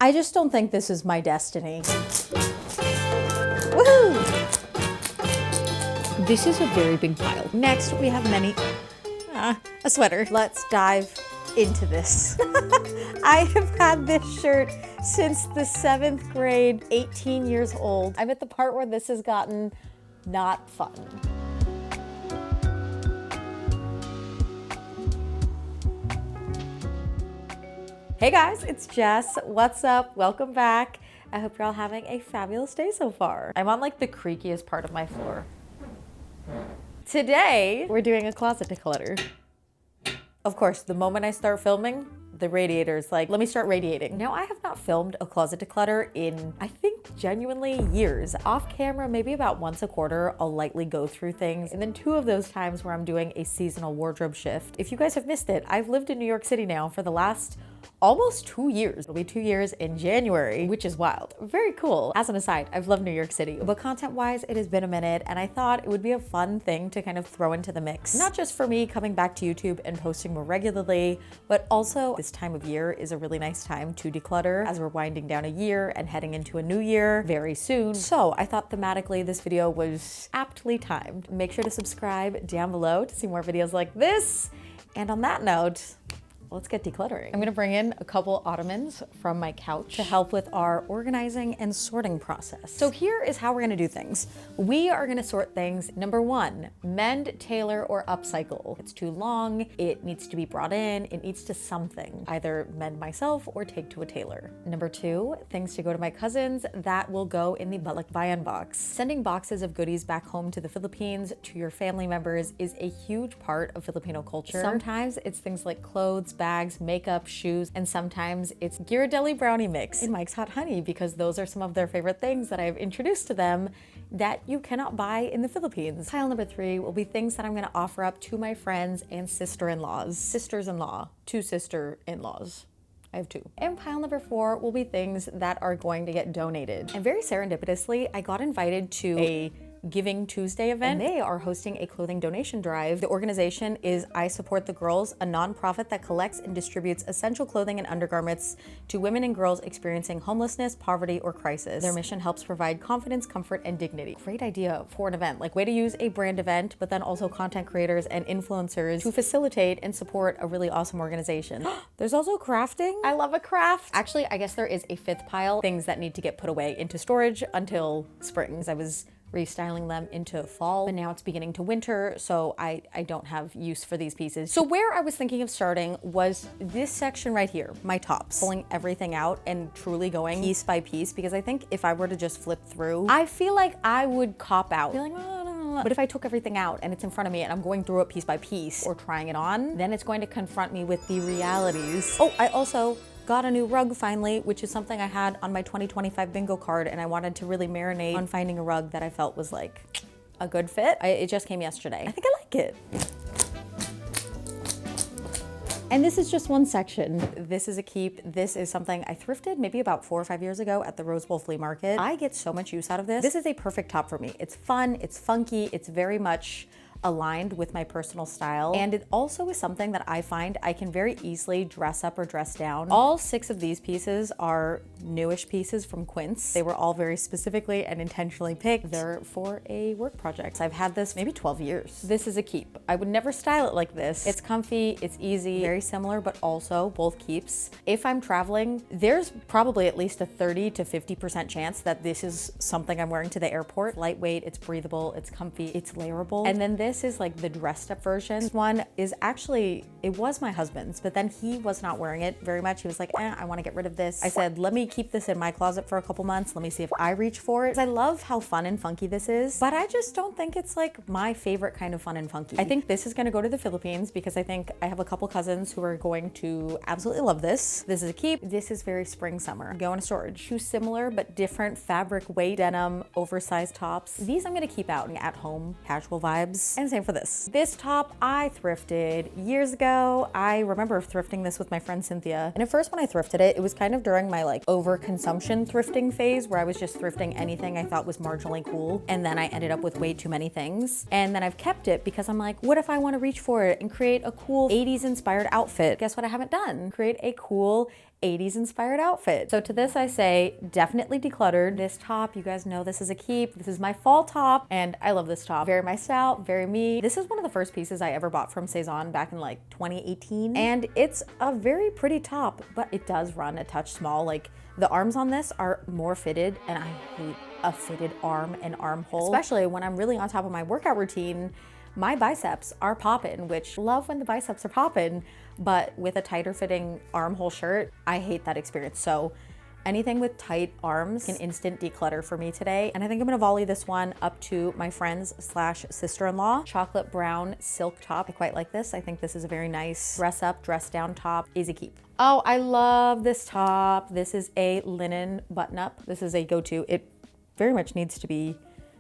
I just don't think this is my destiny. Woohoo! This is a very big pile. Next, we have a sweater. Let's dive into this. I have had this shirt since the 7th grade, 18 years old. I'm at the part where this has gotten not fun. Hey guys, it's Jess. What's up? Welcome back. I hope you're all having a fabulous day so far. I'm on like the creakiest part of my floor. Today, we're doing a closet declutter. Of course, the moment I start filming, the radiator's like, let me start radiating. Now, I have not filmed a closet declutter in, I think, genuinely years. Off camera, maybe about once a quarter, I'll lightly go through things. And then 2 of those times where I'm doing a seasonal wardrobe shift. If you guys have missed it, I've lived in New York City now for the last almost 2 years. It'll be 2 years in January, which is wild. Very cool. As an aside, I've loved New York City, but content-wise, it has been a minute, and I thought it would be a fun thing to kind of throw into the mix. Not just for me coming back to YouTube and posting more regularly, but also this time of year is a really nice time to declutter as we're winding down a year and heading into a new year very soon. So I thought thematically this video was aptly timed. Make sure to subscribe down below to see more videos like this. And on that note, let's get decluttering. I'm gonna bring in a couple ottomans from my couch to help with our organizing and sorting process. So here is how we're gonna do things. We are gonna sort things. Number 1, mend, tailor, or upcycle. It's too long, it needs to be brought in, it needs to something. Either mend myself or take to a tailor. Number 2, things to go to my cousins, that will go in the balikbayan box. Sending boxes of goodies back home to the Philippines to your family members is a huge part of Filipino culture. Sometimes it's things like clothes, bags, makeup, shoes, and sometimes it's Ghirardelli brownie mix in Mike's Hot Honey because those are some of their favorite things that I've introduced to them that you cannot buy in the Philippines. Pile number 3 will be things that I'm gonna offer up to my friends and sister-in-laws. Sisters-in-law, 2 sister-in-laws. I have 2. And pile number 4 will be things that are going to get donated. And very serendipitously, I got invited to a Giving Tuesday event. And they are hosting a clothing donation drive. The organization is I Support the Girls, a nonprofit that collects and distributes essential clothing and undergarments to women and girls experiencing homelessness, poverty, or crisis. Their mission helps provide confidence, comfort, and dignity. Great idea for an event. Like, way to use a brand event, but then also content creators and influencers to facilitate and support a really awesome organization. There's also crafting. I love a craft. Actually, I guess there is a 5th pile, things that need to get put away into storage until spring. I was restyling them into fall, but now it's beginning to winter, so I don't have use for these pieces. So where I was thinking of starting was this section right here, my tops. Pulling everything out and truly going piece by piece, because I think if I were to just flip through, I feel like I would cop out. Feeling, but if I took everything out and it's in front of me and I'm going through it piece by piece or trying it on, then it's going to confront me with the realities. Oh, I also got a new rug finally, which is something I had on my 2025 bingo card, and I wanted to really marinate on finding a rug that I felt was like a good fit. It just came yesterday. I think I like it. And this is just one section. This is a keep. This is something I thrifted maybe about 4 or 5 years ago at the Rose Bowl Flea Market. I get so much use out of this. This is a perfect top for me. It's fun, it's funky, it's very much aligned with my personal style. And it also is something that I find I can very easily dress up or dress down. All 6 of these pieces are newish pieces from Quince. They were all very specifically and intentionally picked. They're for a work project. So I've had this maybe 12 years. This is a keep. I would never style it like this. It's comfy, it's easy, very similar, but also both keeps. If I'm traveling, there's probably at least a 30 to 50% chance that this is something I'm wearing to the airport. Lightweight, it's breathable, it's comfy, it's layerable. And then this is like the dressed up version. This one is actually, it was my husband's, but then he was not wearing it very much. He was like, I want to get rid of this. I said, let me keep this in my closet for a couple months. Let me see if I reach for it. I love how fun and funky this is, but I just don't think it's like my favorite kind of fun and funky. I think this is going to go to the Philippines because I think I have a couple cousins who are going to absolutely love this. This is a keep. This is very spring summer. Go into storage. 2 similar but different fabric weight denim oversized tops. These I'm going to keep out at home casual vibes, and same for this. This top I thrifted years ago. I remember thrifting this with my friend Cynthia. And at first when I thrifted it, it was kind of during my like overconsumption thrifting phase where I was just thrifting anything I thought was marginally cool. And then I ended up with way too many things. And then I've kept it because I'm like, what if I want to reach for it and create a cool 80s inspired outfit? Guess what I haven't done? Create a cool 80s inspired outfit. So to this I say, definitely decluttered. This top, you guys know this is a keep. This is my fall top, and I love this top. Very my style, very me. This is one of the first pieces I ever bought from Saison back in like 2018. And it's a very pretty top, but it does run a touch small. Like the arms on this are more fitted, and I hate a fitted arm and armhole, especially when I'm really on top of my workout routine. My biceps are poppin', which love when the biceps are poppin', but with a tighter fitting armhole shirt, I hate that experience. So anything with tight arms, an instant declutter for me today. And I think I'm gonna volley this one up to my friend's slash sister-in-law. Chocolate brown silk top. I quite like this. I think this is a very nice dress up, dress down top. Easy keep. Oh, I love this top. This is a linen button up. This is a go-to. It very much needs to be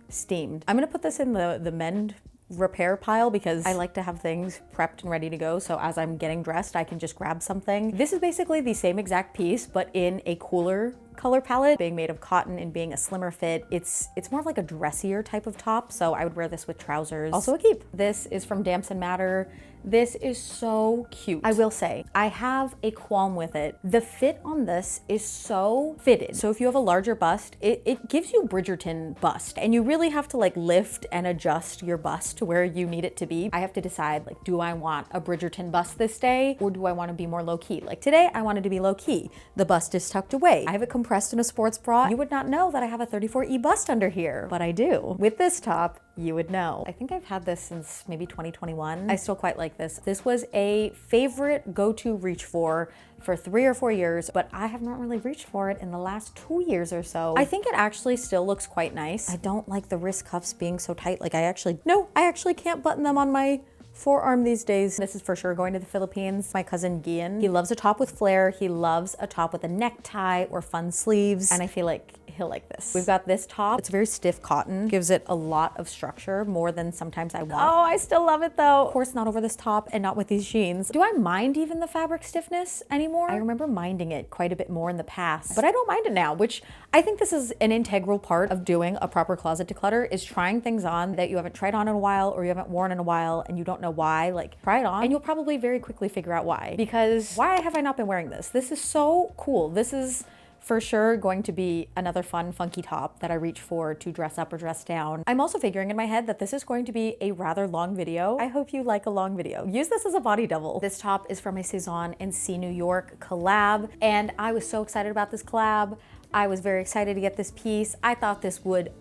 steamed. I'm gonna put this in the mend repair pile because I like to have things prepped and ready to go, so as I'm getting dressed I can just grab something. This is basically the same exact piece but in a cooler color palette, being made of cotton and being a slimmer fit. It's more of like a dressier type of top, so I would wear this with trousers. Also a keep. This is from Damson Matter. This is so cute. I will say, I have a qualm with it. The fit on this is so fitted. So if you have a larger bust, it gives you Bridgerton bust, and you really have to like lift and adjust your bust to where you need it to be. I have to decide, like, do I want a Bridgerton bust this day, or do I want to be more low key? Like today, I wanted to be low key. The bust is tucked away. I have it compressed in a sports bra. You would not know that I have a 34E bust under here, but I do. With this top, you would know. I think I've had this since maybe 2021. I still quite like this. This was a favorite go-to reach for 3 or 4 years, but I have not really reached for it in the last 2 years or so. I think it actually still looks quite nice. I don't like the wrist cuffs being so tight. Like I actually can't button them on my forearm these days. This is for sure going to the Philippines. My cousin Gian, he loves a top with flare. He loves a top with a necktie or fun sleeves, and I feel like he'll like this. We've got this top. It's very stiff cotton, gives it a lot of structure, more than sometimes I want. Oh, I still love it though. Of course, not over this top and not with these jeans. Do I mind even the fabric stiffness anymore? I remember minding it quite a bit more in the past, but I don't mind it now, which I think this is an integral part of doing a proper closet declutter, is trying things on that you haven't tried on in a while or you haven't worn in a while and you don't know why. Like, try it on and you'll probably very quickly figure out why. Because why have I not been wearing this? This is so cool. This is for sure going to be another fun, funky top that I reach for to dress up or dress down. I'm also figuring in my head that this is going to be a rather long video. I hope you like a long video. Use this as a body double. This top is from a Saison and C New York collab, and I was so excited about this collab. I was very excited to get this piece. I thought this would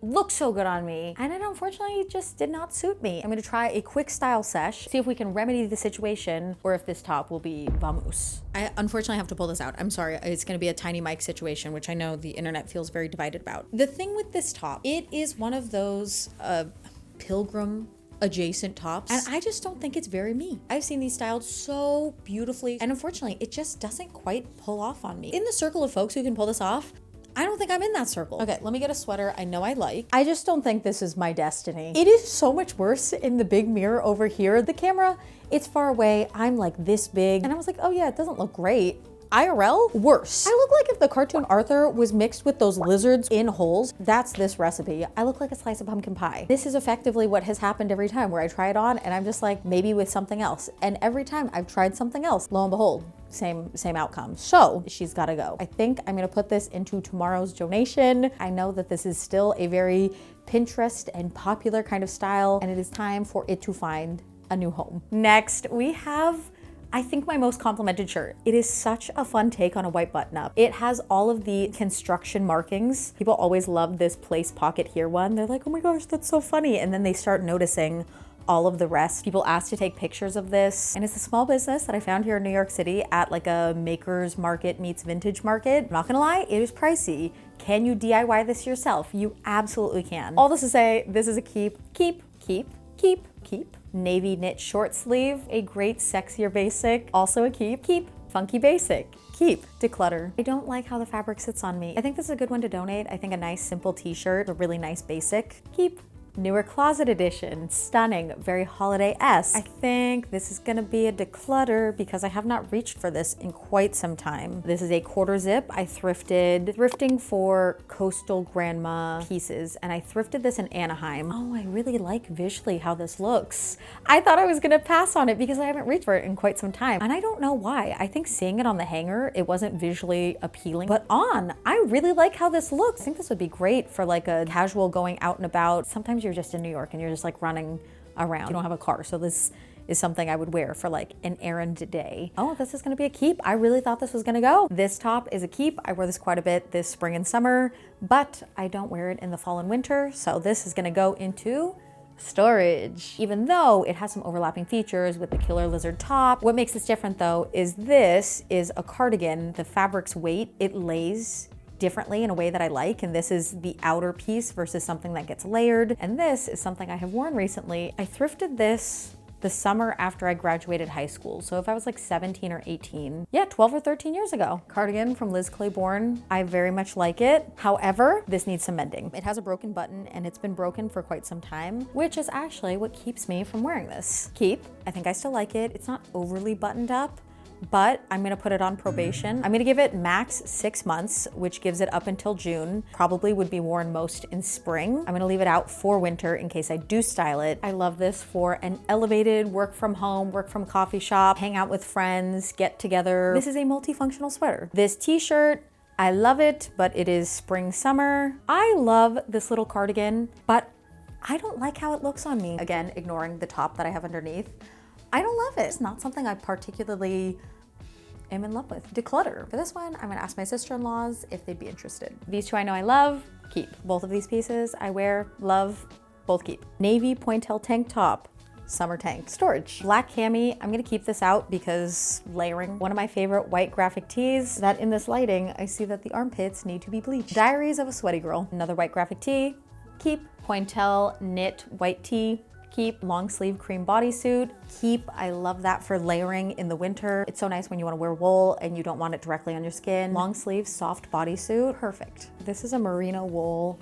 look so good on me, and it unfortunately just did not suit me. I'm gonna try a quick style sesh, see if we can remedy the situation, or if this top will be vamoose. I unfortunately have to pull this out. I'm sorry, it's gonna be a tiny mic situation, which I know the internet feels very divided about. The thing with this top, it is one of those pilgrim adjacent tops, and I just don't think it's very me. I've seen these styled so beautifully, and unfortunately, it just doesn't quite pull off on me. In the circle of folks who can pull this off, I don't think I'm in that circle. Okay, let me get a sweater I know I like. I just don't think this is my destiny. It is so much worse in the big mirror over here. The camera, it's far away. I'm like this big. And I was like, oh yeah, it doesn't look great. IRL, worse. I look like if the cartoon Arthur was mixed with those lizards in holes. That's this recipe. I look like a slice of pumpkin pie. This is effectively what has happened every time, where I try it on and I'm just like, maybe with something else. And every time I've tried something else, lo and behold, same outcome. So she's gotta go. I think I'm gonna put this into tomorrow's donation. I know that this is still a very Pinterest and popular kind of style, and it is time for it to find a new home. Next, we have, I think, my most complimented shirt. It is such a fun take on a white button up. It has all of the construction markings. People always love this place pocket here one. They're like, oh my gosh, that's so funny. And then they start noticing all of the rest. People ask to take pictures of this. And it's a small business that I found here in New York City at like a maker's market meets vintage market. I'm not gonna lie, it is pricey. Can you DIY this yourself? You absolutely can. All this to say, this is a keep. Navy knit short sleeve, a great sexier basic, also a keep. Funky basic, keep. Declutter. I don't like how the fabric sits on me. I think this is a good one to donate. I think a nice simple t-shirt, a really nice basic, keep. Newer closet edition, stunning, very holiday-esque. I think this is gonna be a declutter because I have not reached for this in quite some time. This is a quarter zip. I thrifting for coastal grandma pieces, and I thrifted this in Anaheim. Oh, I really like visually how this looks. I thought I was gonna pass on it because I haven't reached for it in quite some time, and I don't know why. I think seeing it on the hanger, it wasn't visually appealing, but on, I really like how this looks. I think this would be great for like a casual going out and about. Sometimes you're just in New York and you're just like running around. You don't have a car, so this is something I would wear for like an errand day. Oh, this is gonna be a keep. I really thought this was gonna go. This top is a keep. I wear this quite a bit this spring and summer, but I don't wear it in the fall and winter. So this is gonna go into storage. Even though it has some overlapping features with the killer lizard top. What makes this different though is this is a cardigan. The fabric's weight, it lays differently in a way that I like, and this is the outer piece versus something that gets layered. And this is something I have worn recently. I thrifted this the summer after I graduated high school. So if I was like 17 or 18, yeah, 12 or 13 years ago. Cardigan from Liz Claiborne. I very much like it. However, this needs some mending. It has a broken button and it's been broken for quite some time, which is actually what keeps me from wearing this. Keep, I think I still like it. It's not overly buttoned up, but I'm gonna put it on probation. I'm gonna give it max 6 months, which gives it up until June. Probably would be worn most in spring. I'm gonna leave it out for winter in case I do style it. I love this for an elevated work from home, work from coffee shop, hang out with friends, get together. This is a multifunctional sweater. This t-shirt, I love it, but it is spring, summer. I love this little cardigan, but I don't like how it looks on me. Again, ignoring the top that I have underneath. I don't love it. It's not something I particularly am in love with. Declutter. For this one, I'm gonna ask my sister-in-laws if they'd be interested. These two I know I love, keep. Both of these pieces I wear, love, both keep. Navy pointelle tank top, summer tank. Storage. Black cami, I'm gonna keep this out because layering. One of my favorite white graphic tees that in this lighting, I see that the armpits need to be bleached. Diaries of a Sweaty Girl. Another white graphic tee, keep. Pointelle knit white tee, keep. Long sleeve cream bodysuit, keep. I love that for layering in the winter. It's so nice when you want to wear wool and you don't want it directly on your skin. Long sleeve soft bodysuit, perfect. This is a merino wool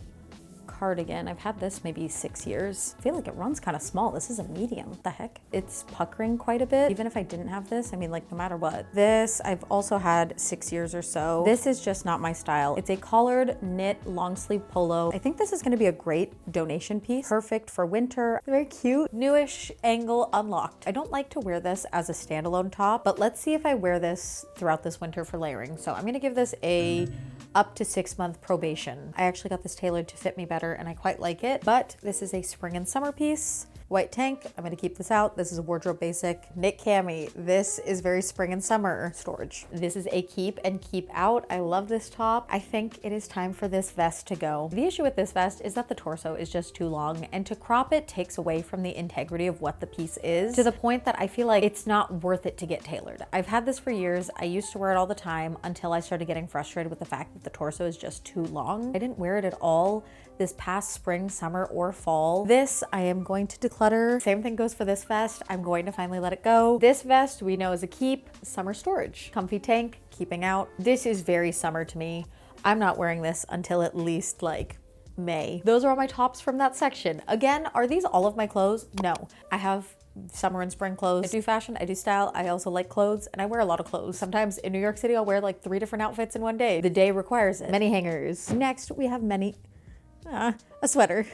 cardigan. I've had this maybe 6 years. I feel like it runs kind of small. This is a medium. What the heck? It's puckering quite a bit. Even if I didn't have this, I mean, like no matter what. This I've also had 6 years or so. This is just not my style. It's a collared knit long sleeve polo. I think this is gonna be a great donation piece. Perfect for winter. Very cute. Newish angle unlocked. I don't like to wear this as a standalone top, but let's see if I wear this throughout this winter for layering. So I'm gonna give this a up to 6 month probation. I actually got this tailored to fit me better and I quite like it, but this is a spring and summer piece. White tank, I'm gonna keep this out. This is a wardrobe basic. Knit cami, this is very spring and summer. Storage. This is a keep and keep out. I love this top. I think it is time for this vest to go. The issue with this vest is that the torso is just too long, and to crop it takes away from the integrity of what the piece is, to the point that I feel like it's not worth it to get tailored. I've had this for years. I used to wear it all the time until I started getting frustrated with the fact that the torso is just too long. I didn't wear it at all this past spring, summer, or fall. This I am going to declutter. Same thing goes for this vest. I'm going to finally let it go. This vest we know is a keep. Summer storage. Comfy tank, keeping out. This is very summer to me. I'm not wearing this until at least like May. Those are all my tops from that section. Again, are these all of my clothes? No. I have summer and spring clothes. I do fashion, I do style, I also like clothes, and I wear a lot of clothes. Sometimes in New York City, I'll wear like 3 different outfits in one day. The day requires it. Many hangers. Next, we have a sweater.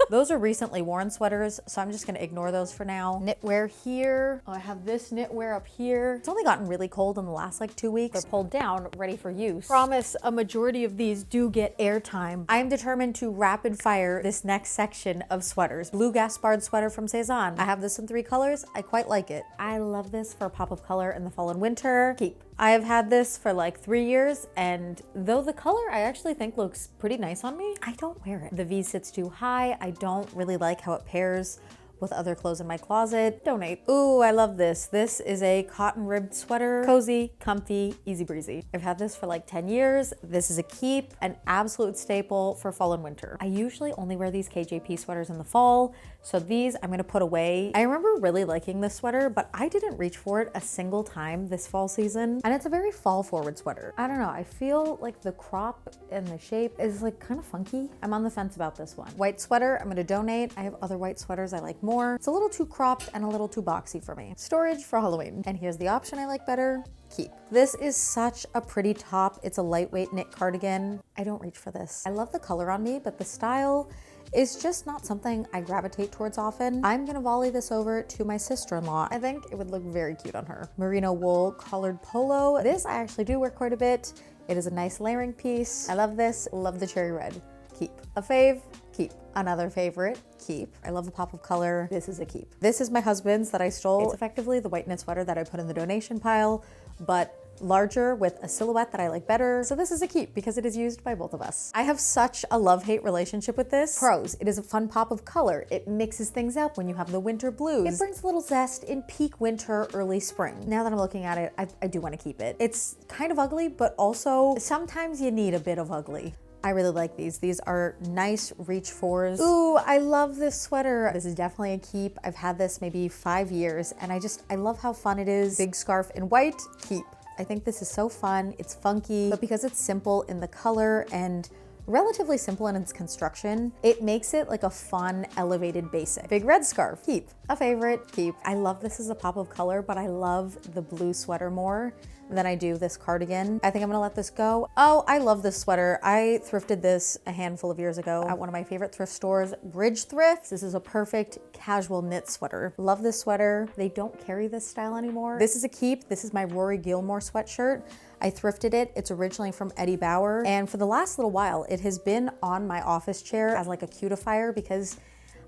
Those are recently worn sweaters, so I'm just gonna ignore those for now. Knitwear here. Oh, I have this knitwear up here. It's only gotten really cold in the last like 2 weeks. They're pulled down, ready for use. Promise a majority of these do get airtime. I'm determined to rapid fire this next section of sweaters. Blue Gaspard sweater from Cezanne. I have this in 3 colors. I quite like it. I love this for a pop of color in the fall and winter. Keep. I have had this for like 3 years, and though the color I actually think looks pretty nice on me, I don't wear it. The V sits too high. I don't really like how it pairs with other clothes in my closet. Donate. Ooh, I love this. This is a cotton ribbed sweater. Cozy, comfy, easy breezy. I've had this for like 10 years. This is a keep, an absolute staple for fall and winter. I usually only wear these KJP sweaters in the fall So these I'm gonna put away. I remember really liking this sweater, but I didn't reach for it a single time this fall season. And it's a very fall forward sweater. I don't know, I feel like the crop and the shape is like kind of funky. I'm on the fence about this one. White sweater, I'm gonna donate. I have other white sweaters I like more. It's a little too cropped and a little too boxy for me. Storage for Halloween. And here's the option I like better. Keep. This is such a pretty top. It's a lightweight knit cardigan. I don't reach for this. I love the color on me, but the style is just not something I gravitate towards often. I'm gonna volley this over to my sister-in-law. I think it would look very cute on her. Merino wool collared polo. This I actually do wear quite a bit. It is a nice layering piece. I love this, love the cherry red. Keep. A fave, keep. Another favorite, keep. I love the pop of color. This is a keep. This is my husband's that I stole. It's effectively the white knit sweater that I put in the donation pile, but larger with a silhouette that I like better. So this is a keep because it is used by both of us. I have such a love-hate relationship with this. Pros, it is a fun pop of color. It mixes things up when you have the winter blues. It brings a little zest in peak winter, early spring. Now that I'm looking at it, I do want to keep it. It's kind of ugly, but also sometimes you need a bit of ugly. I really like these. These are nice reach fours. Ooh, I love this sweater. This is definitely a keep. I've had this maybe 5 years and I love how fun it is. Big scarf in white, keep. I think this is so fun. It's funky, but because it's simple in the color and relatively simple in its construction, it makes it like a fun, elevated basic. Big red scarf, keep. A favorite, keep. I love this as a pop of color, but I love the blue sweater more than I do this cardigan. I think I'm gonna let this go. Oh, I love this sweater. I thrifted this a handful of years ago at one of my favorite thrift stores, Bridge Thrifts. This is a perfect casual knit sweater. Love this sweater. They don't carry this style anymore. This is a keep. This is my Rory Gilmore sweatshirt. I thrifted it. It's originally from Eddie Bauer. And for the last little while, it has been on my office chair as like a cutifier because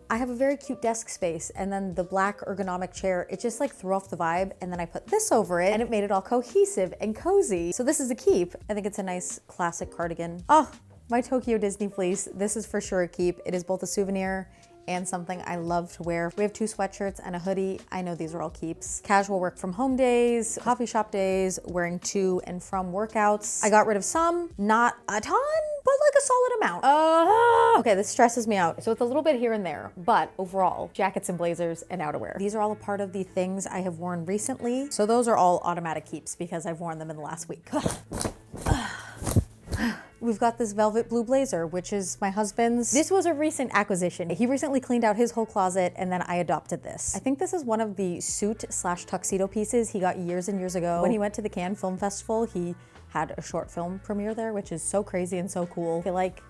I have a very cute desk space, and then the black ergonomic chair, it just like threw off the vibe, and then I put this over it and it made it all cohesive and cozy. So this is a keep. I think it's a nice classic cardigan. Oh, my Tokyo Disney fleece. This is for sure a keep. It is both a souvenir and something I love to wear. We have 2 sweatshirts and a hoodie. I know these are all keeps. Casual work from home days, coffee shop days, wearing to and from workouts. I got rid of some, not a ton, but like a solid amount. Okay, this stresses me out. So it's a little bit here and there, but overall, jackets and blazers and outerwear. These are all a part of the things I have worn recently. So those are all automatic keeps because I've worn them in the last week. We've got this velvet blue blazer, which is my husband's. This was a recent acquisition. He recently cleaned out his whole closet and then I adopted this. I think this is one of the suit/tuxedo pieces he got years and years ago. When he went to the Cannes Film Festival, he had a short film premiere there, which is so crazy and so cool. I feel like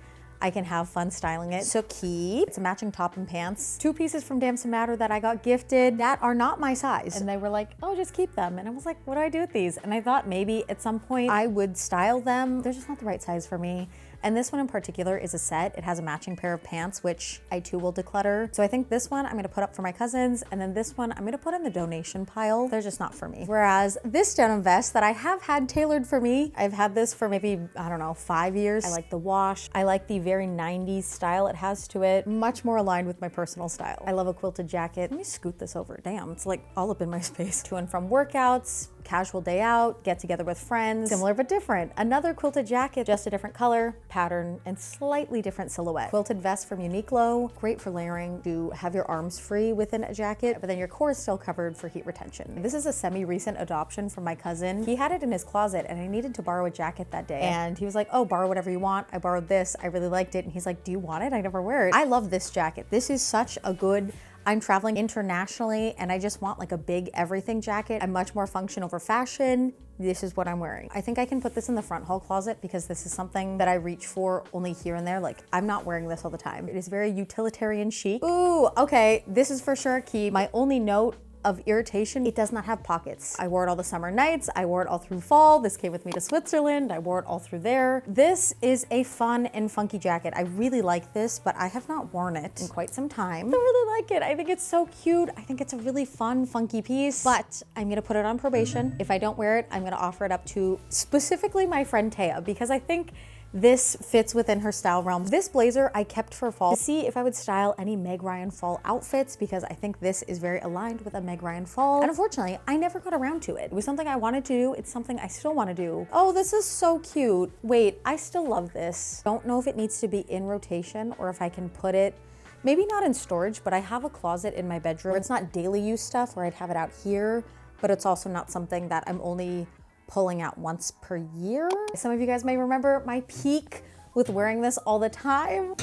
I can have fun styling it. So keep. It's a matching top and pants. 2 pieces from Damson Matter that I got gifted that are not my size. And they were like, oh, just keep them. And I was like, what do I do with these? And I thought maybe at some point I would style them. They're just not the right size for me. And this one in particular is a set. It has a matching pair of pants, which I too will declutter. So I think this one I'm gonna put up for my cousins, and then this one I'm gonna put in the donation pile. They're just not for me. Whereas this denim vest that I have had tailored for me, I've had this for maybe, I don't know, 5 years. I like the wash. I like the very 90s style it has to it. Much more aligned with my personal style. I love a quilted jacket. Let me scoot this over. Damn, it's like all up in my space. To and from workouts, casual day out, get together with friends, similar but different. Another quilted jacket, just a different color, pattern, and slightly different silhouette. Quilted vest from Uniqlo, great for layering to have your arms free within a jacket, but then your core is still covered for heat retention. This is a semi-recent adoption from my cousin. He had it in his closet and I needed to borrow a jacket that day. And he was like, oh, borrow whatever you want. I borrowed this, I really liked it. And he's like, do you want it? I never wear it. I love this jacket. This is such a good, I'm traveling internationally and I just want like a big everything jacket. I'm much more function over fashion. This is what I'm wearing. I think I can put this in the front hall closet because this is something that I reach for only here and there. Like I'm not wearing this all the time. It is very utilitarian chic. Ooh, okay, this is for sure a key. My only note of irritation, it does not have pockets. I wore it all the summer nights. I wore it all through fall. This came with me to Switzerland. I wore it all through there. This is a fun and funky jacket. I really like this, but I have not worn it in quite some time. I really like it. I think it's so cute. I think it's a really fun, funky piece, but I'm gonna put it on probation. If I don't wear it, I'm gonna offer it up to specifically my friend Taya because I think this fits within her style realm. This blazer I kept for fall to see if I would style any Meg Ryan fall outfits because I think this is very aligned with a Meg Ryan fall. And unfortunately, I never got around to it. It was something I wanted to do. It's something I still want to do. Oh, this is so cute. Wait, I still love this. Don't know if it needs to be in rotation or if I can put it maybe not in storage, but I have a closet in my bedroom. It's not daily use stuff where I'd have it out here, but it's also not something that I'm only pulling out once per year. Some of you guys may remember my peak with wearing this all the time.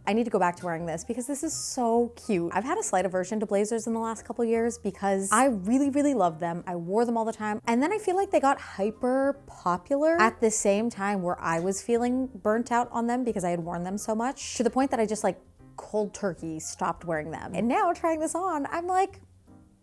I need to go back to wearing this because this is so cute. I've had a slight aversion to blazers in the last couple years because I really, really loved them. I wore them all the time. And then I feel like they got hyper popular at the same time where I was feeling burnt out on them because I had worn them so much, to the point that I just like cold turkey stopped wearing them. And now trying this on, I'm like,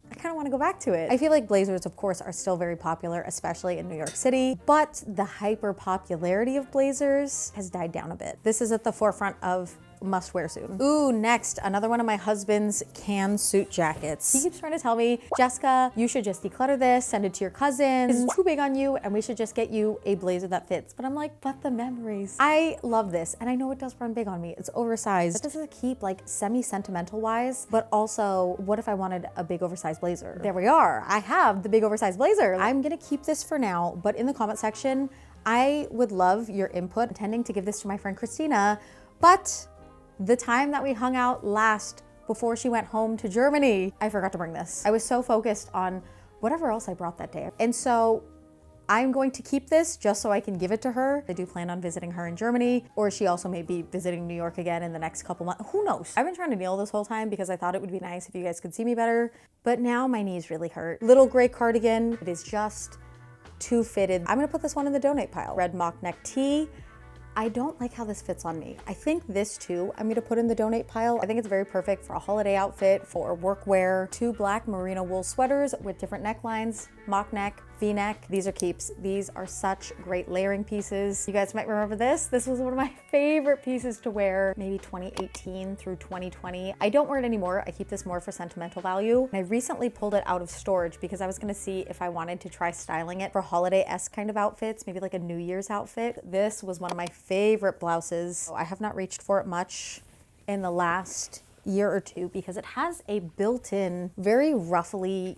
I kind of want to go back to it. I feel like blazers, of course, are still very popular, especially in New York City, but the hyper popularity of blazers has died down a bit. This is at the forefront of must wear soon. Ooh, next, another one of my husband's can suit jackets. He keeps trying to tell me, Jessica, you should just declutter this, send it to your cousin. This is too big on you, and we should just get you a blazer that fits. But I'm like, but the memories. I love this, and I know it does run big on me. It's oversized. But this is a keep, like semi-sentimental wise, but also, what if I wanted a big oversized blazer? There we are. I have the big oversized blazer. I'm gonna keep this for now, but in the comment section, I would love your input. I'm intending to give this to my friend Christina, but the time that we hung out last before she went home to Germany, I forgot to bring this. I was so focused on whatever else I brought that day. And so I'm going to keep this just so I can give it to her. I do plan on visiting her in Germany, or she also may be visiting New York again in the next couple months. Who knows? I've been trying to kneel this whole time because I thought it would be nice if you guys could see me better, but now my knees really hurt. Little gray cardigan. It is just too fitted. I'm gonna put this one in the donate pile. Red mock neck tee. I don't like how this fits on me. I think this too, I'm gonna put in the donate pile. I think it's very perfect for a holiday outfit, for workwear. 2 black merino wool sweaters with different necklines, mock neck, V-neck. These are keeps. These are such great layering pieces. You guys might remember this. This was one of my favorite pieces to wear, maybe 2018 through 2020. I don't wear it anymore. I keep this more for sentimental value. And I recently pulled it out of storage because I was gonna see if I wanted to try styling it for holiday-esque kind of outfits, maybe like a New Year's outfit. This was one of my favorite blouses. I have not reached for it much in the last year or two because it has a built-in, very ruffly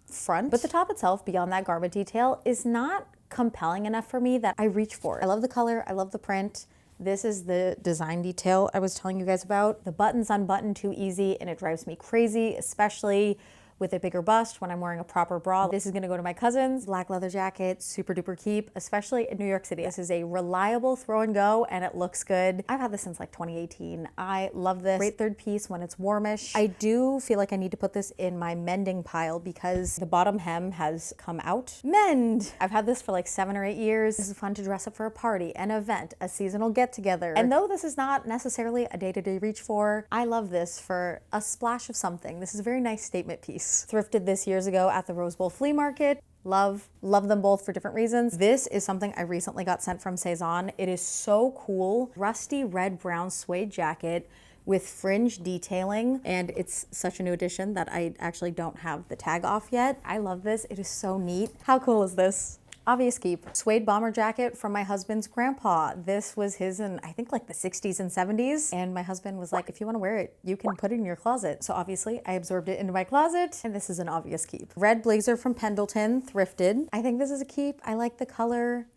front, but the top itself, beyond that garment detail, is not compelling enough for me that I reach for it. I love the color, I love the print. This is the design detail I was telling you guys about. The buttons unbutton too easy and it drives me crazy, especially with a bigger bust when I'm wearing a proper bra. This is gonna go to my cousin's. Black leather jacket, super duper keep, especially in New York City. This is a reliable throw and go and it looks good. I've had this since like 2018. I love this. Great third piece when it's warmish. I do feel like I need to put this in my mending pile because the bottom hem has come out. Mend! I've had this for like 7 or 8 years. This is fun to dress up for a party, an event, a seasonal get together. And though this is not necessarily a day-to-day reach for, I love this for a splash of something. This is a very nice statement piece. Thrifted this years ago at the Rose Bowl flea market. Love them both for different reasons. This is something I recently got sent from Cezanne. It is so cool. Rusty red brown suede jacket with fringe detailing, and it's such a new addition that I actually don't have the tag off yet. I love this. It is so neat. How cool is this? Obvious keep. Suede bomber jacket from my husband's grandpa. This was his in, I think, like the 60s and 70s. And my husband was like, if you want to wear it, you can put it in your closet. So obviously I absorbed it into my closet, and this is an obvious keep. Red blazer from Pendleton, thrifted. I think this is a keep. I like the color.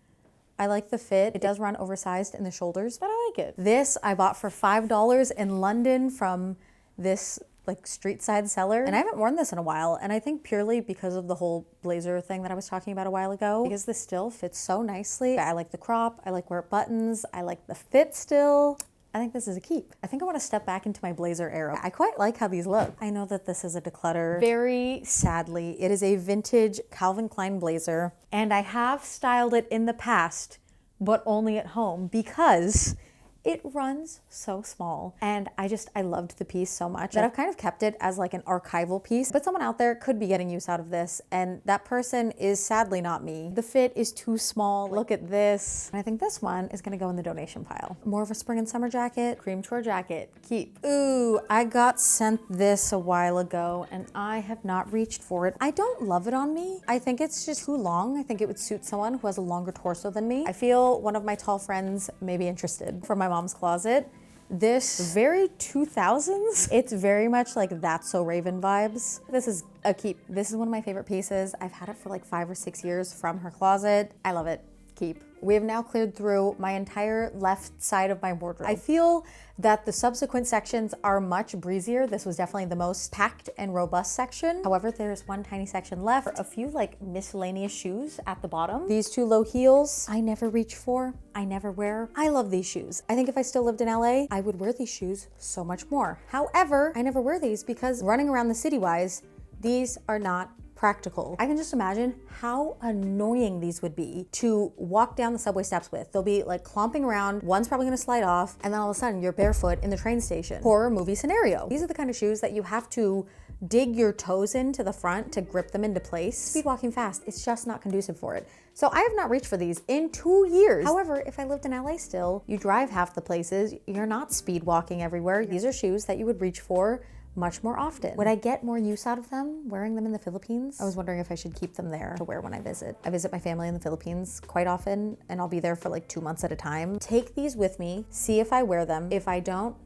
I like the fit. It does run oversized in the shoulders, but I like it. This I bought for $5 in London from this like street side seller. And I haven't worn this in a while. And I think purely because of the whole blazer thing that I was talking about a while ago, because this still fits so nicely. I like the crop. I like where it buttons. I like the fit still. I think this is a keep. I think I want to step back into my blazer era. I quite like how these look. I know that this is a declutter. Very sadly, it is a vintage Calvin Klein blazer. And I have styled it in the past, but only at home because it runs so small. And I loved the piece so much that I've kind of kept it as like an archival piece. But someone out there could be getting use out of this, and that person is sadly not me. The fit is too small. Look at this. And I think this one is gonna go in the donation pile. More of a spring and summer jacket, cream chore jacket, keep. Ooh, I got sent this a while ago and I have not reached for it. I don't love it on me. I think it's just too long. I think it would suit someone who has a longer torso than me. I feel one of my tall friends may be interested. From my mom's closet. This very 2000s. It's very much like That's So Raven vibes. This is a keep. This is one of my favorite pieces. I've had it for like 5 or 6 years from her closet. I love it. Keep. We have now cleared through my entire left side of my wardrobe. I feel that the subsequent sections are much breezier. This was definitely the most packed and robust section. However, there's one tiny section left. A few like miscellaneous shoes at the bottom. These two low heels, I never reach for, I never wear. I love these shoes. I think if I still lived in LA, I would wear these shoes so much more. However, I never wear these because running around the city-wise, these are not practical. I can just imagine how annoying these would be to walk down the subway steps with. They'll be like clomping around, one's probably gonna slide off, and then all of a sudden you're barefoot in the train station. Horror movie scenario. These are the kind of shoes that you have to dig your toes into the front to grip them into place. Speed walking fast, it's just not conducive for it. So I have not reached for these in 2 years. However, if I lived in LA still, you drive half the places, you're not speed walking everywhere. These are shoes that you would reach for much more often. Would I get more use out of them wearing them in the Philippines? I was wondering if I should keep them there to wear when I visit. I visit my family in the Philippines quite often, and I'll be there for like 2 months at a time. Take these with me, see if I wear them. If I don't,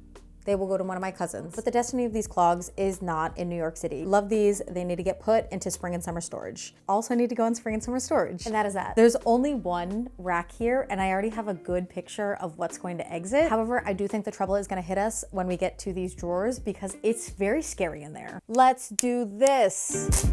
they will go to one of my cousins. But the destiny of these clogs is not in New York City. Love these. They need to get put into spring and summer storage. Also need to go in spring and summer storage. And that is that. There's only one rack here, and I already have a good picture of what's going to exit. However, I do think the trouble is gonna hit us when we get to these drawers because it's very scary in there. Let's do this.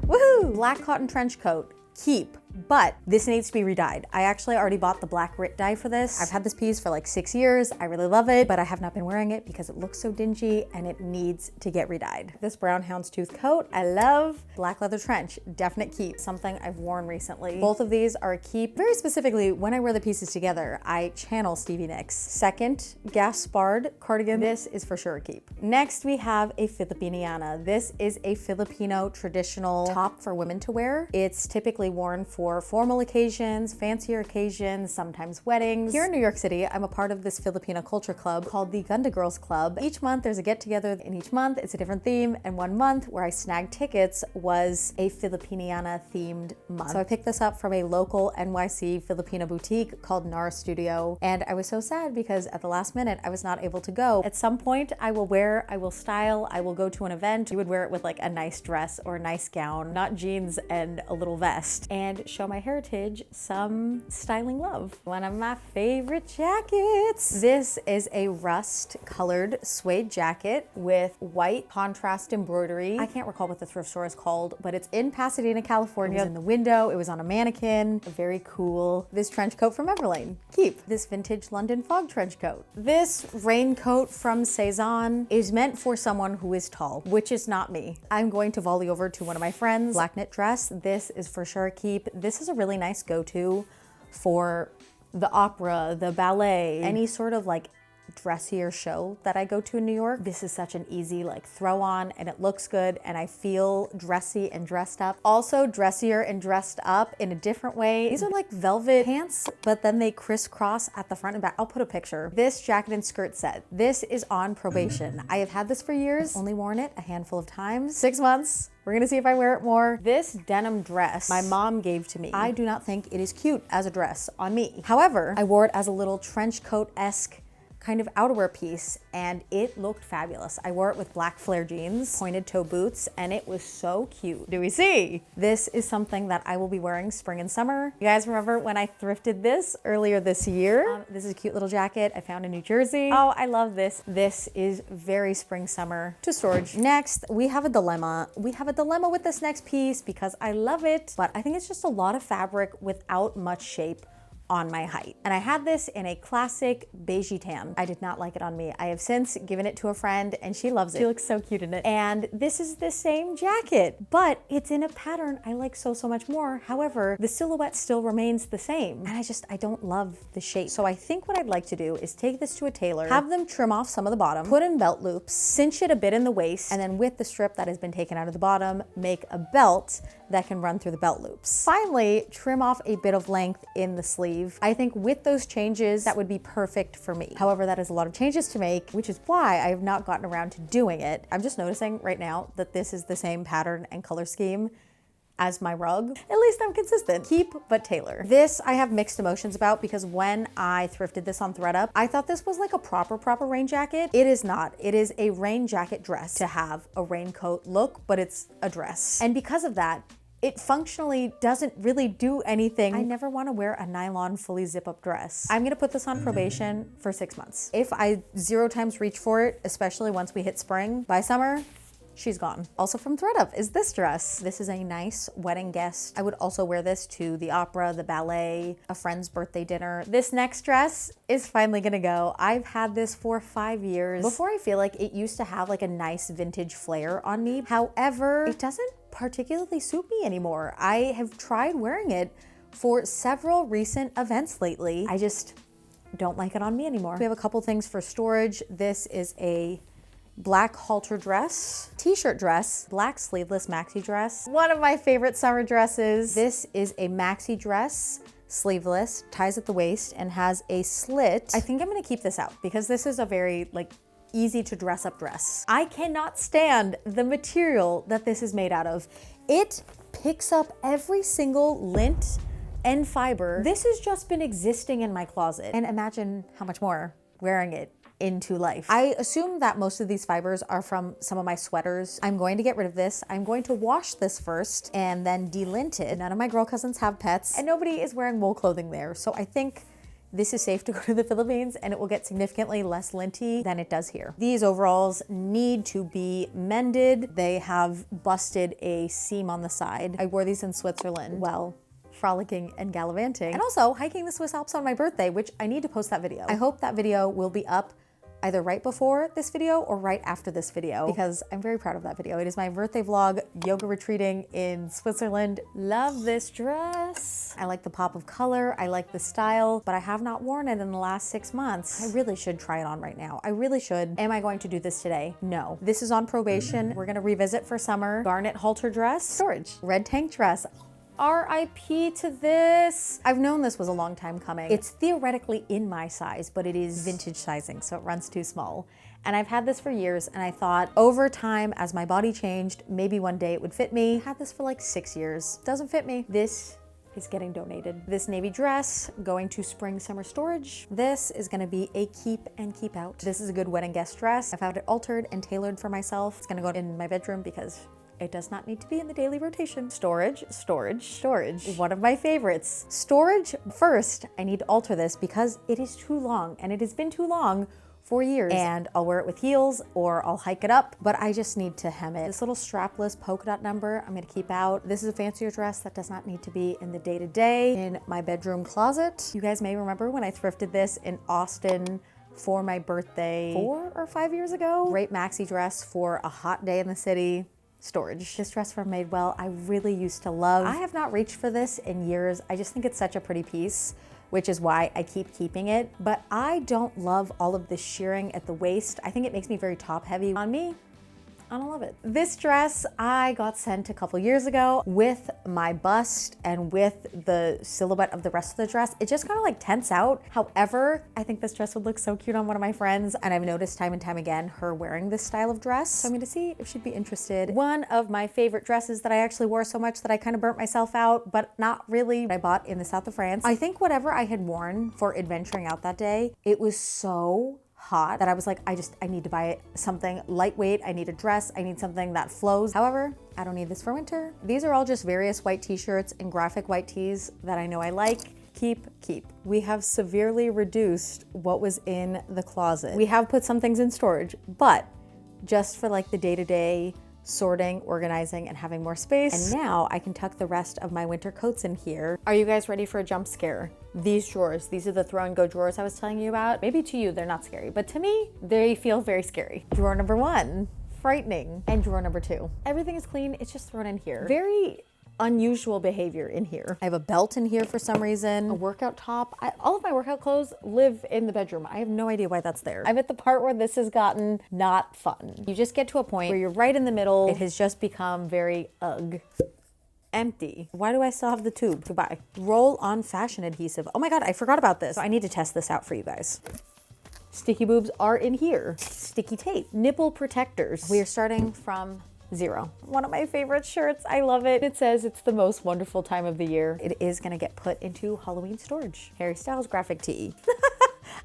Woohoo! Black cotton trench coat. Keep. But this needs to be redyed. I actually already bought the black RIT dye for this. I've had this piece for like 6 years. I really love it, but I have not been wearing it because it looks so dingy and it needs to get redyed. This brown houndstooth coat, I love. Black leather trench, definite keep. Something I've worn recently. Both of these are a keep. Very specifically, when I wear the pieces together, I channel Stevie Nicks. Second, Gaspard cardigan. This is for sure a keep. Next, we have a Filipiniana. This is a Filipino traditional top for women to wear. It's typically worn for formal occasions, fancier occasions, sometimes weddings. Here in New York City, I'm a part of this Filipino culture club called the Gunda Girls Club. Each month there's a get together, and each month it's a different theme. And one month where I snagged tickets was a Filipiniana themed month. So I picked this up from a local NYC Filipino boutique called Nara Studio. And I was so sad because at the last minute I was not able to go. At some point I will wear, I will style, I will go to an event. You would wear it with like a nice dress or a nice gown, not jeans and a little vest, and show my heritage some styling love. One of my favorite jackets. This is a rust colored suede jacket with white contrast embroidery. I can't recall what the thrift store is called, but it's in Pasadena, California. It was in the window, it was on a mannequin. Very cool. This trench coat from Everlane, keep. This vintage London fog trench coat. This raincoat from Cezanne is meant for someone who is tall, which is not me. I'm going to volley over to one of my friends. Black knit dress. This is for sure a keep. This is a really nice go-to for the opera, the ballet, any sort of like dressier show that I go to in New York. This is such an easy like throw on, and it looks good, and I feel dressy and dressed up. Also dressier and dressed up in a different way. These are like velvet pants, but then they crisscross at the front and back. I'll put a picture. This jacket and skirt set, this is on probation. I have had this for years, only worn it a handful of times. 6 months. We're gonna see if I wear it more. This denim dress my mom gave to me. I do not think it is cute as a dress on me. However, I wore it as a little trench coat-esque kind of outerwear piece, and it looked fabulous. I wore it with black flare jeans, pointed toe boots, and it was so cute. Do we see? This is something that I will be wearing spring and summer. You guys remember when I thrifted this earlier this year? This is a cute little jacket I found in New Jersey. Oh, I love this. This is very spring summer to storage. Next, we have a dilemma. We have a dilemma with this next piece because I love it, but I think it's just a lot of fabric without much shape on my height. And I had this in a classic beigey tan. I did not like it on me. I have since given it to a friend and she loves it. She looks so cute in it. And this is the same jacket, but it's in a pattern I like so much more. However, the silhouette still remains the same. And I don't love the shape. So I think what I'd like to do is take this to a tailor, have them trim off some of the bottom, put in belt loops, cinch it a bit in the waist, and then with the strip that has been taken out of the bottom, make a belt that can run through the belt loops. Finally, trim off a bit of length in the sleeve. I think with those changes, that would be perfect for me. However, that is a lot of changes to make, which is why I have not gotten around to doing it. I'm just noticing right now that this is the same pattern and color scheme as my rug. At least I'm consistent. Keep, but tailor. This I have mixed emotions about because when I thrifted this on ThredUp, I thought this was like a proper rain jacket. It is not. It is a rain jacket dress to have a raincoat look, but it's a dress. And because of that, it functionally doesn't really do anything. I never want to wear a nylon fully zip up dress. I'm gonna put this on probation for 6 months. If I 0 times reach for it, especially once we hit spring, by summer, she's gone. Also from ThredUp is this dress. This is a nice wedding guest. I would also wear this to the opera, the ballet, a friend's birthday dinner. This next dress is finally gonna go. I've had this for 5 years. Before, I feel like it used to have like a nice vintage flair on me. However, it doesn't particularly suit me anymore. I have tried wearing it for several recent events lately. I just don't like it on me anymore. We have a couple things for storage. This is a black halter dress, t-shirt dress, black sleeveless maxi dress. One of my favorite summer dresses. This is a maxi dress, sleeveless, ties at the waist, and has a slit. I think I'm gonna keep this out because this is a very like easy to dress up dress. I cannot stand the material that this is made out of. It picks up every single lint and fiber. This has just been existing in my closet, and imagine how much more wearing it into life. I assume that most of these fibers are from some of my sweaters. I'm going to get rid of this. I'm going to wash this first and then delint it. None of my girl cousins have pets and nobody is wearing wool clothing there. So I think this is safe to go to the Philippines and it will get significantly less linty than it does here. These overalls need to be mended. They have busted a seam on the side. I wore these in Switzerland. Well, frolicking and gallivanting, and also hiking the Swiss Alps on my birthday, which I need to post that video. I hope that video will be up either right before this video or right after this video because I'm very proud of that video. It is my birthday vlog, yoga retreating in Switzerland. Love this dress. I like the pop of color, I like the style, but I have not worn it in the last 6 months. I really should try it on right now. I really should. Am I going to do this today? No. This is on probation. We're gonna revisit for summer. Garnet halter dress, storage. Red tank dress. RIP to this. I've known this was a long time coming. It's theoretically in my size, but it is vintage sizing, so it runs too small. And I've had this for years, and I thought over time, as my body changed, maybe one day it would fit me. Had this for like 6 years. Doesn't fit me. This is getting donated. This navy dress going to spring summer storage. This is gonna be a keep and keep out. This is a good wedding guest dress. I've had it altered and tailored for myself. It's gonna go in my bedroom because it does not need to be in the daily rotation. Storage, storage, storage. One of my favorites. Storage first. I need to alter this because it is too long and it has been too long for years. And I'll wear it with heels or I'll hike it up, but I just need to hem it. This little strapless polka dot number I'm gonna keep out. This is a fancier dress that does not need to be in the day-to-day in my bedroom closet. You guys may remember when I thrifted this in Austin for my birthday 4 or 5 years ago. Great maxi dress for a hot day in the city. Storage. This dress from Madewell, I really used to love. I have not reached for this in years. I just think it's such a pretty piece, which is why I keep keeping it. But I don't love all of the shearing at the waist. I think it makes me very top heavy. On me, I don't love it. This dress I got sent a couple years ago with my bust and with the silhouette of the rest of the dress. It just kind of like tents out. However, I think this dress would look so cute on one of my friends, and I've noticed time and time again her wearing this style of dress. So I'm gonna see if she'd be interested. One of my favorite dresses that I actually wore so much that I kind of burnt myself out, but not really. I bought in the south of France. I think whatever I had worn for adventuring out that day, it was so hot that I was like, I need to buy something lightweight. I need a dress. I need something that flows. However, I don't need this for winter. These are all just various white t-shirts and graphic white tees that I know I like. Keep. We have severely reduced what was in the closet. We have put some things in storage, but just for like the day-to-day sorting, organizing, and having more space. And now I can tuck the rest of my winter coats in here. Are you guys ready for a jump scare? These drawers, these are the throw and go drawers I was telling you about. Maybe to you, they're not scary, but to me, they feel very scary. Drawer number 1, frightening. And drawer number 2, everything is clean, it's just thrown in here. Very unusual behavior in here. I have a belt in here for some reason, a workout top. All of my workout clothes live in the bedroom. I have no idea why that's there. I'm at the part where this has gotten not fun. You just get to a point where you're right in the middle. It has just become very ugh. Empty. Why do I still have the tube? Goodbye. Roll on fashion adhesive. Oh my God, I forgot about this. So I need to test this out for you guys. Sticky boobs are in here. Sticky tape. Nipple protectors. We are starting from 0. One of my favorite shirts. I love it. It says it's the most wonderful time of the year. It is gonna get put into Halloween storage. Harry Styles graphic tee.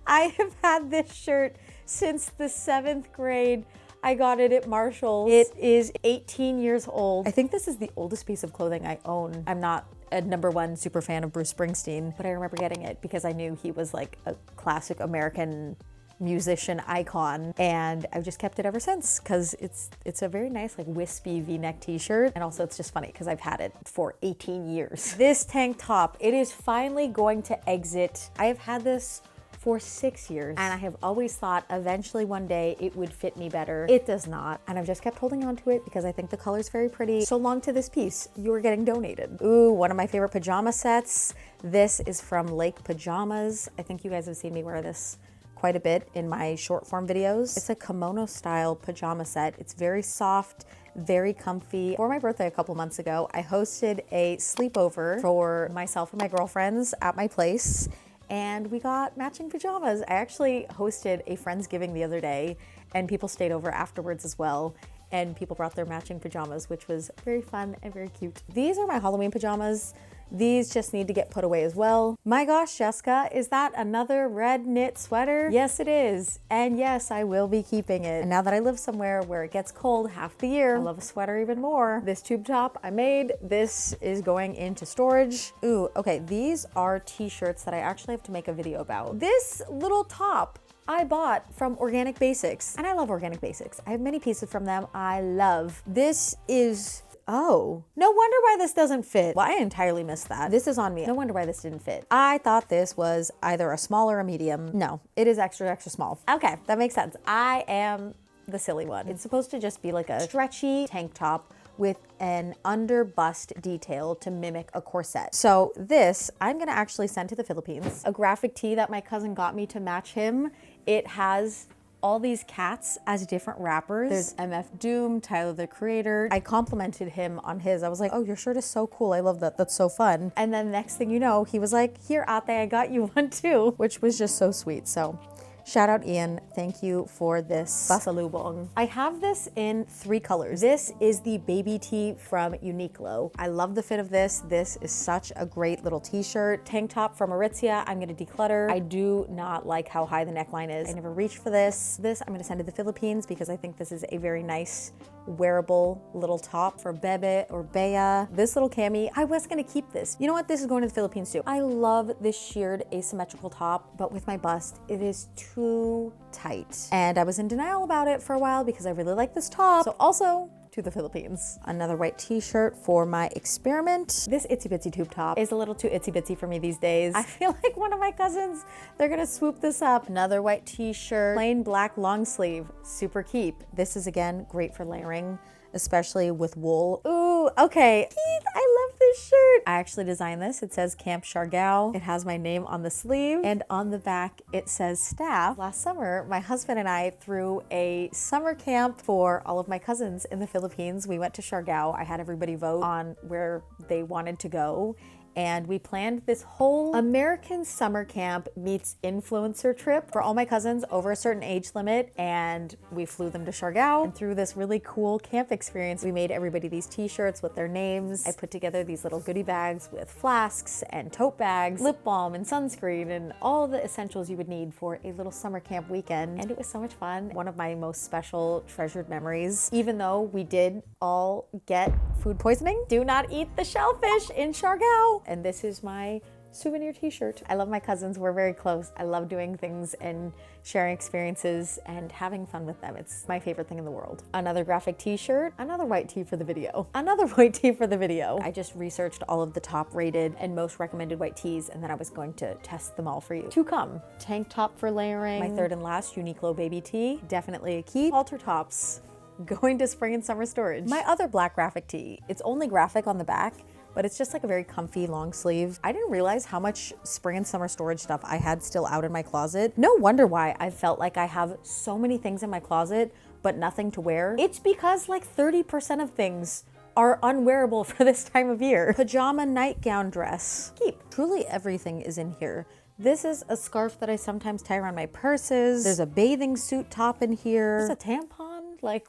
I have had this shirt since the 7th grade. I got it at Marshall's. It is 18 years old. I think this is the oldest piece of clothing I own. I'm not a #1 super fan of Bruce Springsteen, but I remember getting it because I knew he was like a classic American musician icon, and I've just kept it ever since because it's a very nice like wispy V-neck t-shirt, and also it's just funny because I've had it for 18 years. This tank top, it is finally going to exit. I have had this for 6 years, and I have always thought eventually one day it would fit me better. It does not, and I've just kept holding on to it because I think the color's very pretty. So long to this piece, you are getting donated. Ooh, one of my favorite pajama sets. This is from Lake Pajamas. I think you guys have seen me wear this quite a bit in my short form videos. It's a kimono style pajama set. It's very soft, very comfy. For my birthday a couple months ago, I hosted a sleepover for myself and my girlfriends at my place, and we got matching pajamas. I actually hosted a Friendsgiving the other day, and people stayed over afterwards as well, and people brought their matching pajamas, which was very fun and very cute. These are my Halloween pajamas. These just need to get put away as well. My gosh, Jessica, is that another red knit sweater? Yes, it is. And yes, I will be keeping it. And now that I live somewhere where it gets cold half the year, I love a sweater even more. This tube top I made, this is going into storage. Ooh, okay, these are t-shirts that I actually have to make a video about. This little top I bought from Organic Basics, and I love Organic Basics. I have many pieces from them I love. This is, oh, no wonder why this doesn't fit. Well, I entirely missed that. This is on me. No wonder why this didn't fit. I thought this was either a small or a medium. No, it is extra, extra small. Okay, that makes sense. I am the silly one. It's supposed to just be like a stretchy tank top with an under bust detail to mimic a corset. So this, I'm gonna actually send to the Philippines. A graphic tee that my cousin got me to match him. It has all these cats as different rappers. There's MF Doom, Tyler the Creator. I complimented him on his. I was like, oh, your shirt is so cool. I love that. That's so fun. And then next thing you know, he was like, here, Ate, I got you one too, which was just so sweet. So shout out Ian, thank you for this pasalubong. I have this in 3 colors. This is the baby tee from Uniqlo. I love the fit of this. This is such a great little t-shirt. Tank top from Aritzia, I'm gonna declutter. I do not like how high the neckline is. I never reached for this. This I'm gonna send to the Philippines because I think this is a very nice wearable little top for Bebe or Bea. This little cami, I was gonna keep this. You know what? This is going to the Philippines too. I love this sheared asymmetrical top, but with my bust, it is too tight. And I was in denial about it for a while because I really like this top. So also to the Philippines. Another white t-shirt for my experiment. This itsy bitsy tube top is a little too itsy bitsy for me these days. I feel like one of my cousins, they're gonna swoop this up. Another white t-shirt, plain black long sleeve, super keep. This is again great for layering, especially with wool. Ooh, okay. Keith, I love this shirt. I actually designed this. It says Camp Siargao. It has my name on the sleeve, and on the back it says staff. Last summer, my husband and I threw a summer camp for all of my cousins in the Philippines. We went to Siargao. I had everybody vote on where they wanted to go, and we planned this whole American summer camp meets influencer trip for all my cousins over a certain age limit, and we flew them to Siargao. And through this really cool camp experience, we made everybody these t-shirts with their names. I put together these little goodie bags with flasks and tote bags, lip balm and sunscreen, and all the essentials you would need for a little summer camp weekend. And it was so much fun. One of my most special treasured memories, even though we did all get food poisoning. Do not eat the shellfish in Siargao. And this is my souvenir t-shirt. I love my cousins. We're very close. I love doing things and sharing experiences and having fun with them. It's my favorite thing in the world. Another graphic t-shirt, another white tee for the video, another white tee for the video. I just researched all of the top rated and most recommended white tees, and then I was going to test them all for you to come. Tank top for layering. My third and last Uniqlo baby tee, definitely a keep. Halter tops, going to spring and summer storage. My other black graphic tee, it's only graphic on the back, but it's just like a very comfy long sleeve. I didn't realize how much spring and summer storage stuff I had still out in my closet. No wonder why I felt like I have so many things in my closet, but nothing to wear. It's because like 30% of things are unwearable for this time of year. Pajama nightgown dress. Keep. Truly everything is in here. This is a scarf that I sometimes tie around my purses. There's a bathing suit top in here. There's a tampon. Like,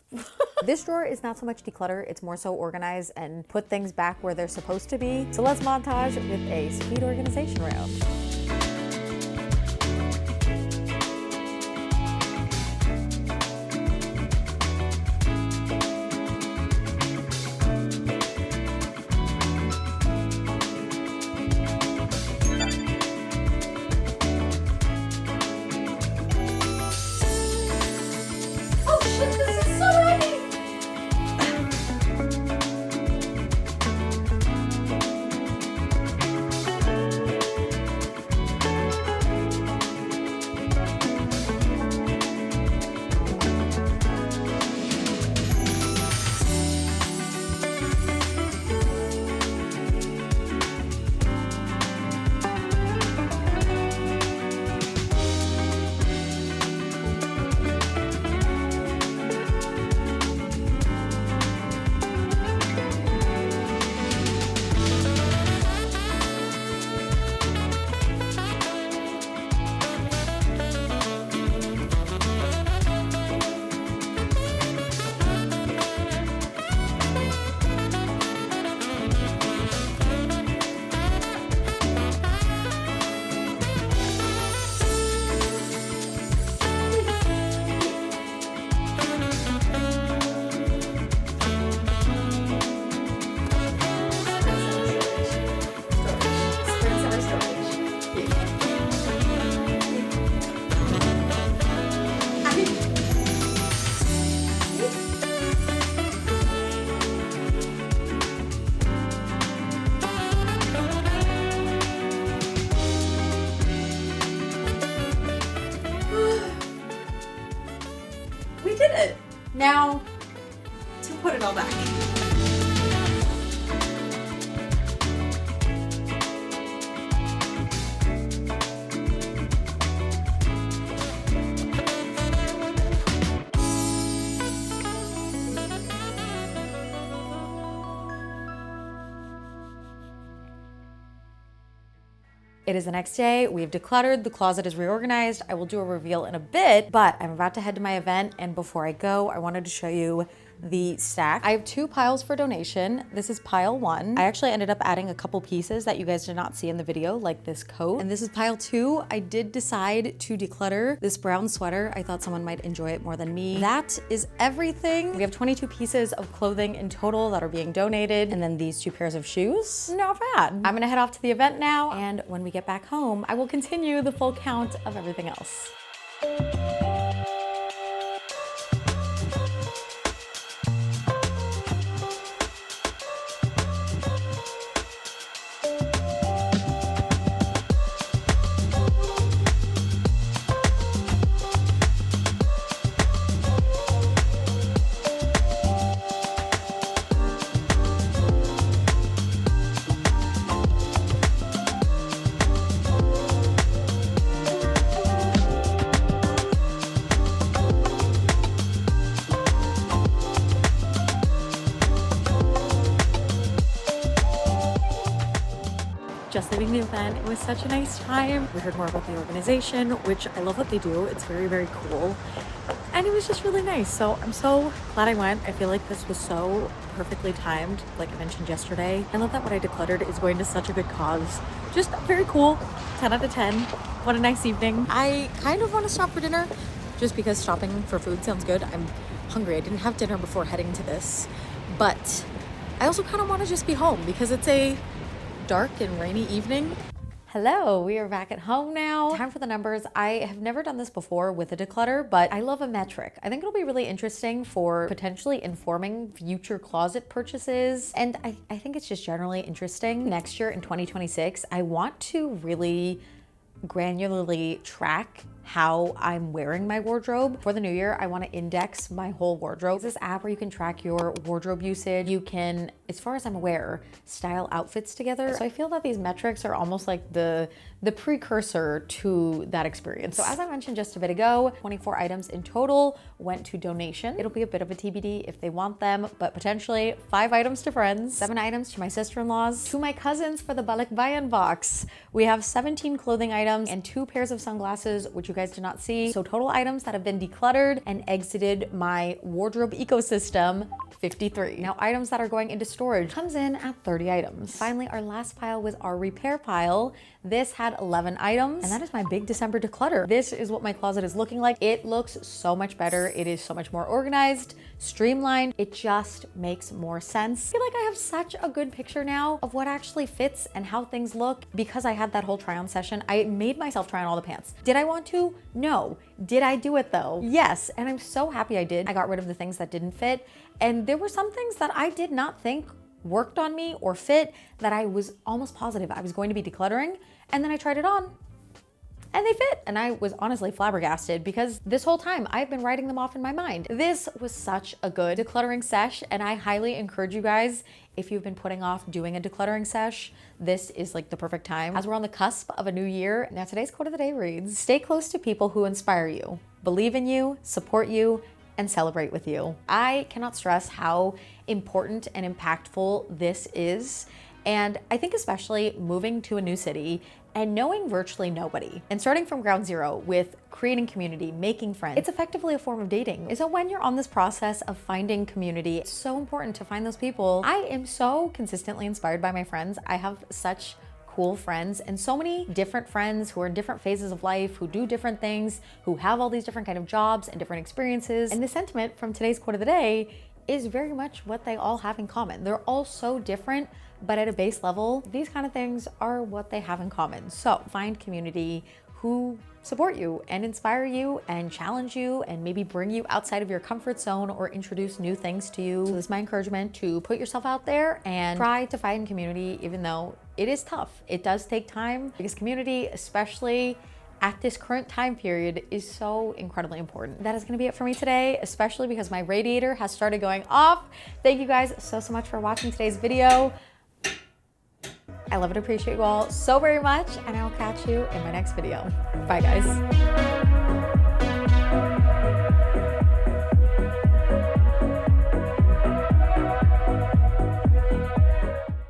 this drawer is not so much declutter, it's more so organize and put things back where they're supposed to be. So let's montage with a speed organization round. we did it. Now, to put it all back. It is the next day. We've decluttered. The closet is reorganized. I will do a reveal in a bit, but I'm about to head to my event. And before I go, I wanted to show you the stack. I have 2 piles for donation. This is pile 1. I actually ended up adding a couple pieces that you guys did not see in the video, like this coat. And this is pile 2. I did decide to declutter this brown sweater. I thought someone might enjoy it more than me. That is everything. We have 22 pieces of clothing in total that are being donated. And then these 2 pairs of shoes. Not bad. I'm gonna head off to the event now. And when we get back home, I will continue the full count of everything else. Just leaving the event. It was such a nice time. We heard more about the organization, which I love what they do. It's very, very cool. And it was just really nice. So I'm so glad I went. I feel like this was so perfectly timed, like I mentioned yesterday. I love that what I decluttered is going to such a good cause. Just very cool. 10 out of 10. What a nice evening. I kind of want to stop for dinner just because shopping for food sounds good. I'm hungry. I didn't have dinner before heading to this, but I also kind of want to just be home because it's a dark and rainy evening. Hello, we are back at home now. Time for the numbers. I have never done this before with a declutter, but I love a metric. I think it'll be really interesting for potentially informing future closet purchases. And I think it's just generally interesting. Next year in 2026, I want to really granularly track how I'm wearing my wardrobe. For the new year, I want to index my whole wardrobe. This app where you can track your wardrobe usage. You can, as far as I'm aware, style outfits together. So I feel that these metrics are almost like the precursor to that experience. So as I mentioned just a bit ago, 24 items in total went to donation. It'll be a bit of a TBD if they want them, but potentially 5 items to friends, 7 items to my sister-in-laws, to my cousins for the Balikbayan box. We have 17 clothing items and 2 pairs of sunglasses, which you guys did not see. So total items that have been decluttered and exited my wardrobe ecosystem, 53. Now items that are going into storage comes in at 30 items. Finally, our last pile was our repair pile. This had 11 items, and that is my big December declutter. This is what my closet is looking like. It looks so much better. It is so much more organized, streamlined. It just makes more sense. I feel like I have such a good picture now of what actually fits and how things look because I had that whole try on session. I made myself try on all the pants. Did I want to? No. Did I do it though? Yes, and I'm so happy I did. I got rid of the things that didn't fit, and there were some things that I did not think worked on me or fit that I was almost positive I was going to be decluttering, and then I tried it on and they fit. And I was honestly flabbergasted because this whole time I've been writing them off in my mind. This was such a good decluttering sesh, and I highly encourage you guys, if you've been putting off doing a decluttering sesh, this is like the perfect time as we're on the cusp of a new year. Now today's quote of the day reads, "Stay close to people who inspire you, believe in you, support you, and celebrate with you." I cannot stress how important and impactful this is. And I think especially moving to a new city and knowing virtually nobody and starting from ground zero with creating community, making friends, it's effectively a form of dating. So when you're on this process of finding community, it's so important to find those people. I am so consistently inspired by my friends. I have such cool friends and so many different friends who are in different phases of life, who do different things, who have all these different kind of jobs and different experiences. And the sentiment from today's quote of the day is very much what they all have in common. They're all so different, but at a base level, these kind of things are what they have in common. So find community who support you and inspire you and challenge you and maybe bring you outside of your comfort zone or introduce new things to you. So this is my encouragement to put yourself out there and try to find community, even though it is tough. It does take time because community, especially at this current time period is so incredibly important. That is gonna be it for me today, especially because my radiator has started going off. Thank you guys so much for watching today's video. I love and appreciate you all so very much, and I will catch you in my next video. Bye, guys.